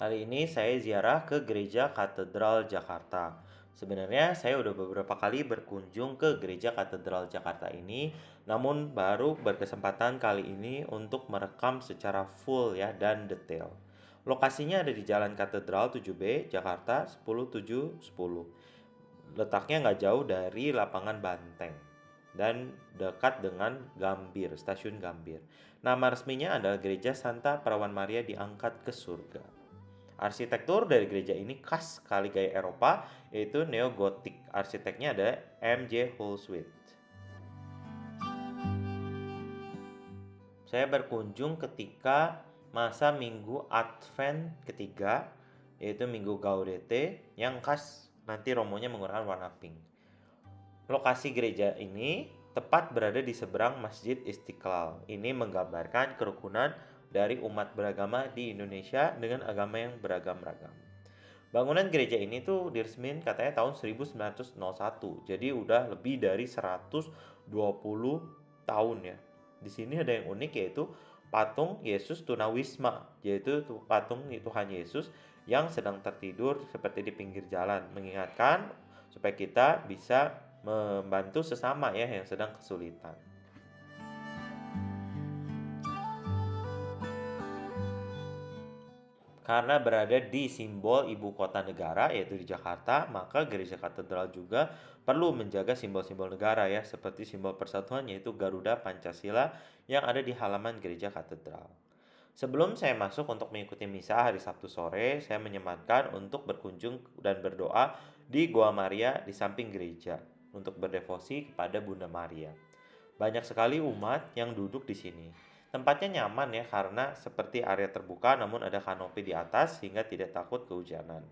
Kali ini saya ziarah ke Gereja Katedral Jakarta. Sebenarnya saya udah beberapa kali berkunjung ke Gereja Katedral Jakarta ini, namun baru berkesempatan kali ini untuk merekam secara full ya dan detail. Lokasinya ada di Jalan Katedral 7B, Jakarta 10710. Letaknya nggak jauh dari lapangan Banteng dan dekat dengan Gambir, stasiun Gambir. Nama resminya adalah Gereja Santa Perawan Maria Diangkat ke Surga. Arsitektur dari gereja ini khas sekali gaya Eropa, yaitu neo-gotik. Arsiteknya ada M.J. Holswith. Saya berkunjung ketika masa Minggu Advent ketiga, yaitu Minggu Gaudete, yang khas nanti romonya menggunakan warna pink. Lokasi gereja ini tepat berada di seberang Masjid Istiqlal. Ini menggambarkan kerukunan dari umat beragama di Indonesia dengan agama yang beragam-ragam. Bangunan gereja ini tuh diresmikan katanya tahun 1901. Jadi udah lebih dari 120 tahun ya. Di sini ada yang unik yaitu patung Yesus Tunawisma, yaitu patung Tuhan Yesus yang sedang tertidur seperti di pinggir jalan, mengingatkan supaya kita bisa membantu sesama ya yang sedang kesulitan. Karena berada di simbol ibu kota negara yaitu di Jakarta, maka Gereja Katedral juga perlu menjaga simbol-simbol negara ya, seperti simbol persatuan yaitu Garuda Pancasila yang ada di halaman Gereja Katedral. Sebelum saya masuk untuk mengikuti misa hari Sabtu sore, saya menyempatkan untuk berkunjung dan berdoa di Gua Maria di samping gereja untuk berdevosi kepada Bunda Maria. Banyak sekali umat yang duduk di sini. Tempatnya nyaman ya karena seperti area terbuka namun ada kanopi di atas sehingga tidak takut kehujanan.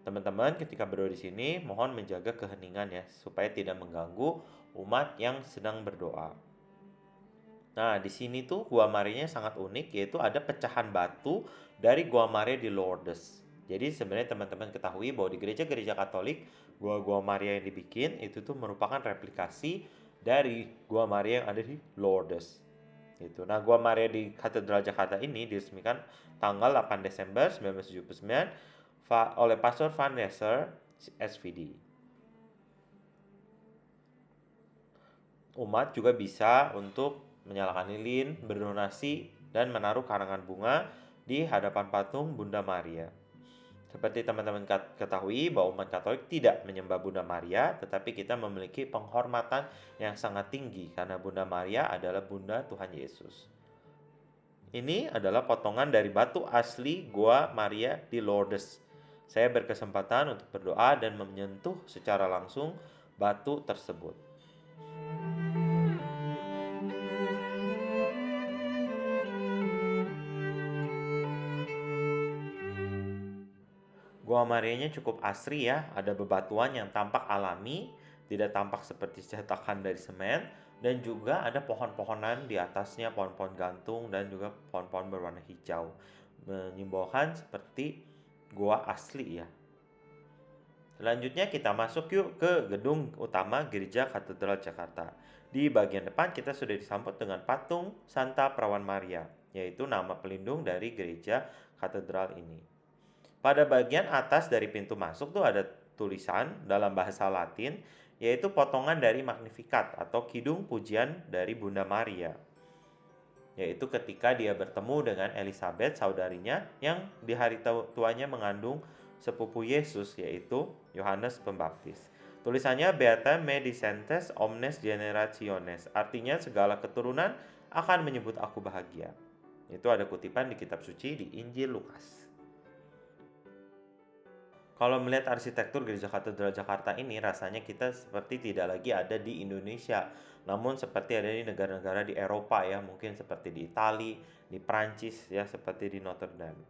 Teman-teman ketika berdoa di sini mohon menjaga keheningan ya supaya tidak mengganggu umat yang sedang berdoa. Nah, di sini tuh Gua Marianya sangat unik yaitu ada pecahan batu dari Gua Maria di Lourdes. Jadi sebenarnya teman-teman ketahui bahwa di gereja-gereja Katolik Gua Maria yang dibikin itu tuh merupakan replikasi dari Gua Maria yang ada di Lourdes. Itu. Nah, Gua Maria di Katedral Jakarta ini diresmikan tanggal 8 Desember 1979 oleh Pastor Van Resser SVD. Umat juga bisa untuk menyalakan lilin, berdonasi, dan menaruh karangan bunga di hadapan patung Bunda Maria. Seperti teman-teman ketahui bahwa umat Katolik tidak menyembah Bunda Maria, tetapi kita memiliki penghormatan yang sangat tinggi karena Bunda Maria adalah Bunda Tuhan Yesus. Ini adalah potongan dari batu asli Gua Maria di Lourdes. Saya berkesempatan untuk berdoa dan menyentuh secara langsung batu tersebut. Gua Marianya cukup asri ya, ada bebatuan yang tampak alami, tidak tampak seperti cetakan dari semen, dan juga ada pohon-pohonan di atasnya, pohon-pohon gantung dan juga pohon-pohon berwarna hijau, menyimbolkan seperti gua asli ya. Selanjutnya kita masuk yuk ke gedung utama Gereja Katedral Jakarta. Di bagian depan kita sudah disambut dengan patung Santa Perawan Maria, yaitu nama pelindung dari gereja katedral ini. Pada bagian atas dari pintu masuk tuh ada tulisan dalam bahasa Latin, yaitu potongan dari Magnificat atau Kidung Pujian dari Bunda Maria. Yaitu ketika dia bertemu dengan Elizabeth, saudarinya, yang di hari tuanya mengandung sepupu Yesus, yaitu Yohanes Pembaptis. Tulisannya Beata me dicentes omnes generationes, artinya segala keturunan akan menyebut aku bahagia. Itu ada kutipan di kitab suci di Injil Lukas. Kalau melihat arsitektur Gereja Katedral Jakarta ini, rasanya kita seperti tidak lagi ada di Indonesia, namun seperti ada di negara-negara di Eropa ya, mungkin seperti di Italia, di Prancis ya, seperti di Notre Dame.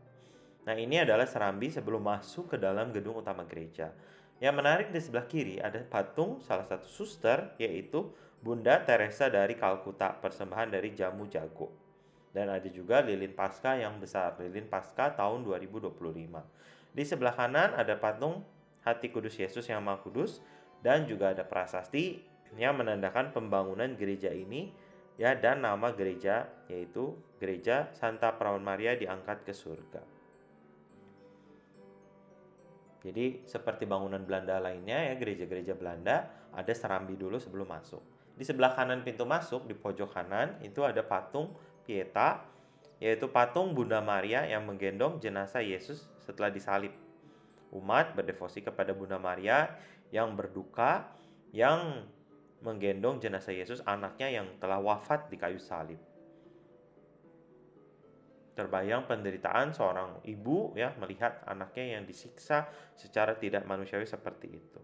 Nah, ini adalah serambi sebelum masuk ke dalam gedung utama gereja. Yang menarik di sebelah kiri ada patung salah satu suster, yaitu Bunda Teresa dari Kalkuta, persembahan dari jamu jago. Dan ada juga lilin Paskah yang besar, lilin Paskah tahun 2025. Di sebelah kanan ada patung Hati Kudus Yesus yang Maha Kudus dan juga ada prasasti yang menandakan pembangunan gereja ini ya, dan nama gereja yaitu Gereja Santa Perawan Maria Diangkat ke Surga. Jadi seperti bangunan Belanda lainnya ya, gereja-gereja Belanda ada serambi dulu sebelum masuk. Di sebelah kanan pintu masuk, di pojok kanan, itu ada patung Pieta, yaitu patung Bunda Maria yang menggendong jenazah Yesus setelah disalib. Umat berdevosi kepada Bunda Maria yang berduka, yang menggendong jenazah Yesus, anaknya yang telah wafat di kayu salib. Terbayang penderitaan seorang ibu ya melihat anaknya yang disiksa secara tidak manusiawi seperti itu.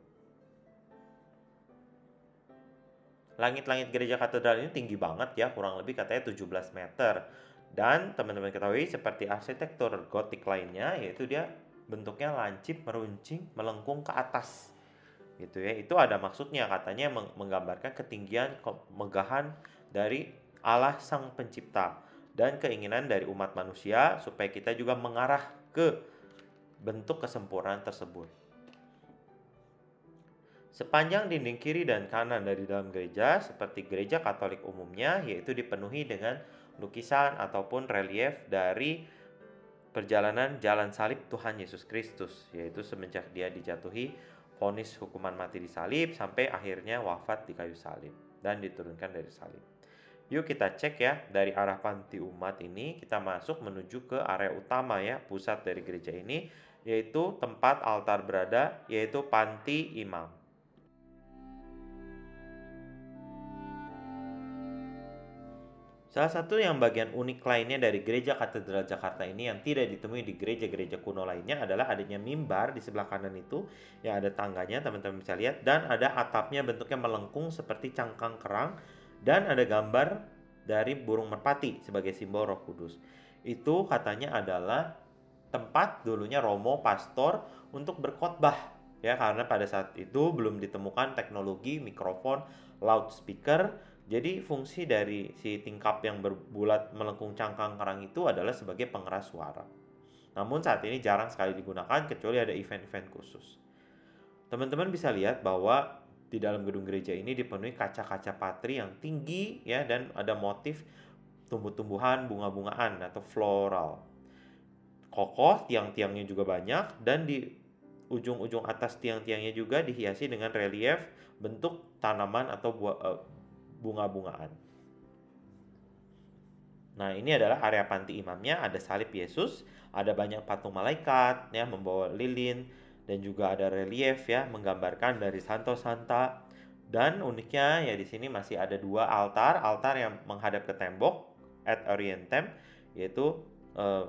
Langit-langit gereja katedral ini tinggi banget ya, kurang lebih katanya 17 meter. Dan teman-teman ketahui seperti arsitektur gotik lainnya, yaitu dia bentuknya lancip, meruncing, melengkung ke atas. Gitu ya. Itu ada maksudnya, katanya menggambarkan ketinggian, kemegahan dari Allah Sang Pencipta dan keinginan dari umat manusia supaya kita juga mengarah ke bentuk kesempurnaan tersebut. Sepanjang dinding kiri dan kanan dari dalam gereja, seperti gereja Katolik umumnya, yaitu dipenuhi dengan lukisan ataupun relief dari perjalanan jalan salib Tuhan Yesus Kristus, yaitu semenjak dia dijatuhi vonis hukuman mati di salib sampai akhirnya wafat di kayu salib dan diturunkan dari salib. Yuk kita cek ya, dari arah panti umat ini kita masuk menuju ke area utama ya, pusat dari gereja ini, yaitu tempat altar berada, yaitu panti imam. Salah satu yang bagian unik lainnya dari gereja katedral Jakarta ini yang tidak ditemui di gereja-gereja kuno lainnya adalah adanya mimbar di sebelah kanan itu, yang ada tangganya teman-teman bisa lihat, dan ada atapnya bentuknya melengkung seperti cangkang kerang, dan ada gambar dari burung merpati sebagai simbol Roh Kudus. Itu katanya adalah tempat dulunya romo pastor untuk berkhotbah ya, karena pada saat itu belum ditemukan teknologi mikrofon, loudspeaker. Jadi fungsi dari si tingkap yang berbulat melengkung cangkang kerang itu adalah sebagai pengeras suara. Namun saat ini jarang sekali digunakan kecuali ada event-event khusus. Teman-teman bisa lihat bahwa di dalam gedung gereja ini dipenuhi kaca-kaca patri yang tinggi ya, dan ada motif tumbuh-tumbuhan, bunga-bungaan atau floral. Kokoh, tiang-tiangnya juga banyak, dan di ujung-ujung atas tiang-tiangnya juga dihiasi dengan relief bentuk tanaman atau bunga-bungaan. Nah, ini adalah area panti imamnya, ada salib Yesus, ada banyak patung malaikat ya membawa lilin, dan juga ada relief ya menggambarkan dari Santo Santa. Dan uniknya ya di sini masih ada dua altar yang menghadap ke tembok ad orientem, yaitu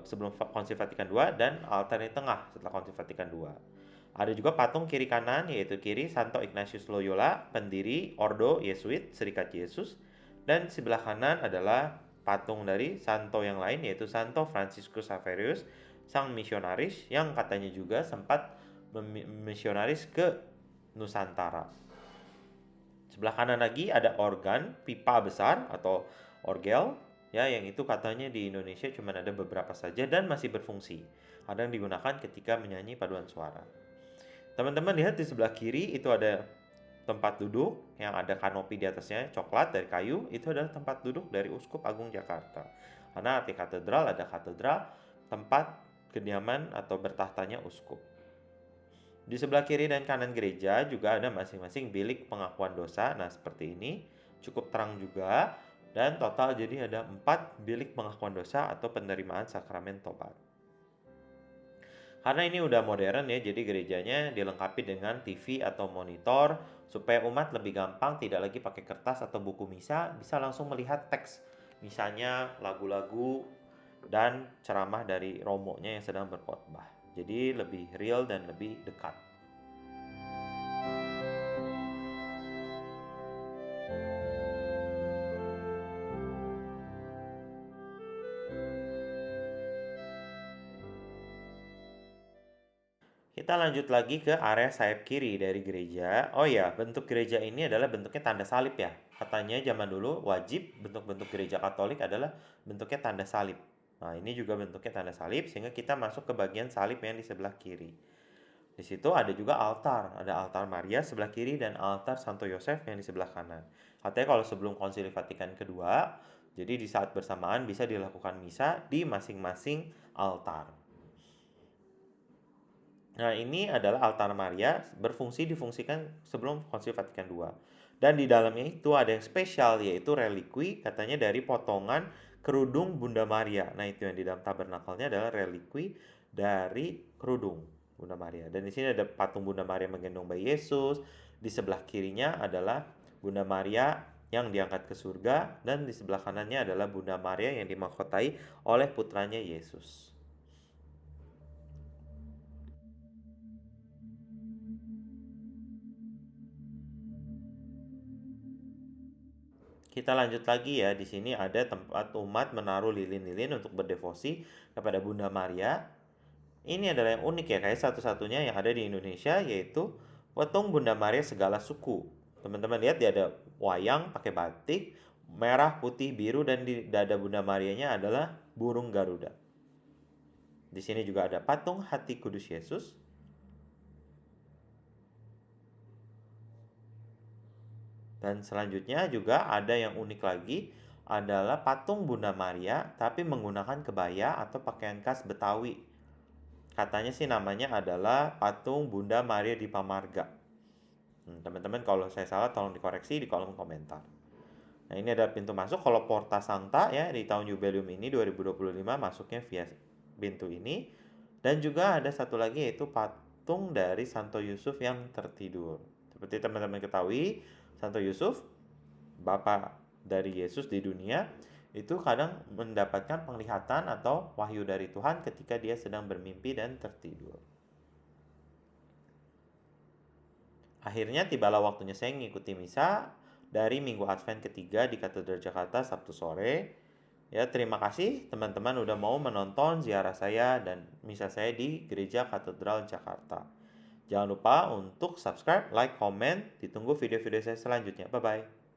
sebelum Konsil Vatikan II, dan altar di tengah setelah Konsil Vatikan II. Ada juga patung kiri kanan, yaitu kiri Santo Ignatius Loyola, pendiri Ordo Yesuit Serikat Yesus, dan sebelah kanan adalah patung dari santo yang lain, yaitu Santo Franciscus Xaverius, sang misionaris yang katanya juga sempat misionaris ke Nusantara. Sebelah kanan lagi ada organ pipa besar atau orgel ya, yang itu katanya di Indonesia cuma ada beberapa saja dan masih berfungsi. Kadang digunakan ketika menyanyi paduan suara. Teman-teman lihat di sebelah kiri itu ada tempat duduk yang ada kanopi di atasnya coklat dari kayu, itu adalah tempat duduk dari Uskup Agung Jakarta. Karena arti katedral, ada katedral, tempat kediaman atau bertahtanya uskup. Di sebelah kiri dan kanan gereja juga ada masing-masing bilik pengakuan dosa. Nah, seperti ini cukup terang juga, dan total jadi ada 4 bilik pengakuan dosa atau penerimaan sakramen tobat. Karena ini udah modern ya, jadi gerejanya dilengkapi dengan TV atau monitor supaya umat lebih gampang tidak lagi pakai kertas atau buku misa, bisa langsung melihat teks, misalnya lagu-lagu dan ceramah dari romonya yang sedang berkhotbah. Jadi lebih real dan lebih dekat. Kita lanjut lagi ke area sayap kiri dari gereja. Oh ya, bentuk gereja ini adalah bentuknya tanda salib ya. Katanya zaman dulu wajib bentuk-bentuk gereja Katolik adalah bentuknya tanda salib. Nah, ini juga bentuknya tanda salib sehingga kita masuk ke bagian salib yang di sebelah kiri. Di situ ada juga altar, ada altar Maria sebelah kiri dan altar Santo Yosef yang di sebelah kanan. Katanya kalau sebelum Konsili Vatikan kedua, jadi di saat bersamaan bisa dilakukan misa di masing-masing altar. Nah, ini adalah altar Maria difungsikan sebelum Konsil Vatikan II. Dan di dalamnya itu ada yang spesial, yaitu relikwi katanya dari potongan kerudung Bunda Maria. Nah, itu yang di dalam tabernakelnya adalah relikwi dari kerudung Bunda Maria. Dan di sini ada patung Bunda Maria menggendong bayi Yesus. Di sebelah kirinya adalah Bunda Maria yang diangkat ke surga, dan di sebelah kanannya adalah Bunda Maria yang dimahkotai oleh putranya Yesus. Kita lanjut lagi ya. Di sini ada tempat umat menaruh lilin-lilin untuk berdevosi kepada Bunda Maria. Ini adalah yang unik ya, kayak satu-satunya yang ada di Indonesia, yaitu patung Bunda Maria segala suku. Teman-teman lihat dia ada wayang pakai batik, merah, putih, biru, dan di dada Bunda Marianya adalah burung Garuda. Di sini juga ada patung hati kudus Yesus. Dan selanjutnya juga ada yang unik lagi, adalah patung Bunda Maria tapi menggunakan kebaya atau pakaian khas Betawi. Katanya sih namanya adalah patung Bunda Maria di Pamarga. Teman-teman kalau saya salah tolong dikoreksi di kolom komentar. Nah, ini ada pintu masuk. Kalau Porta Santa ya, di tahun jubileum ini 2025 masuknya via pintu ini. Dan juga ada satu lagi, yaitu patung dari Santo Yusuf yang tertidur. Seperti teman-teman ketahui, Santo Yusuf, Bapak dari Yesus di dunia, itu kadang mendapatkan penglihatan atau wahyu dari Tuhan ketika dia sedang bermimpi dan tertidur. Akhirnya tibalah waktunya saya mengikuti misa dari Minggu Advent ketiga di Katedral Jakarta Sabtu sore. Ya, terima kasih teman-teman udah mau menonton ziarah saya dan misa saya di Gereja Katedral Jakarta. Jangan lupa untuk subscribe, like, komen. Ditunggu video-video saya selanjutnya. Bye-bye.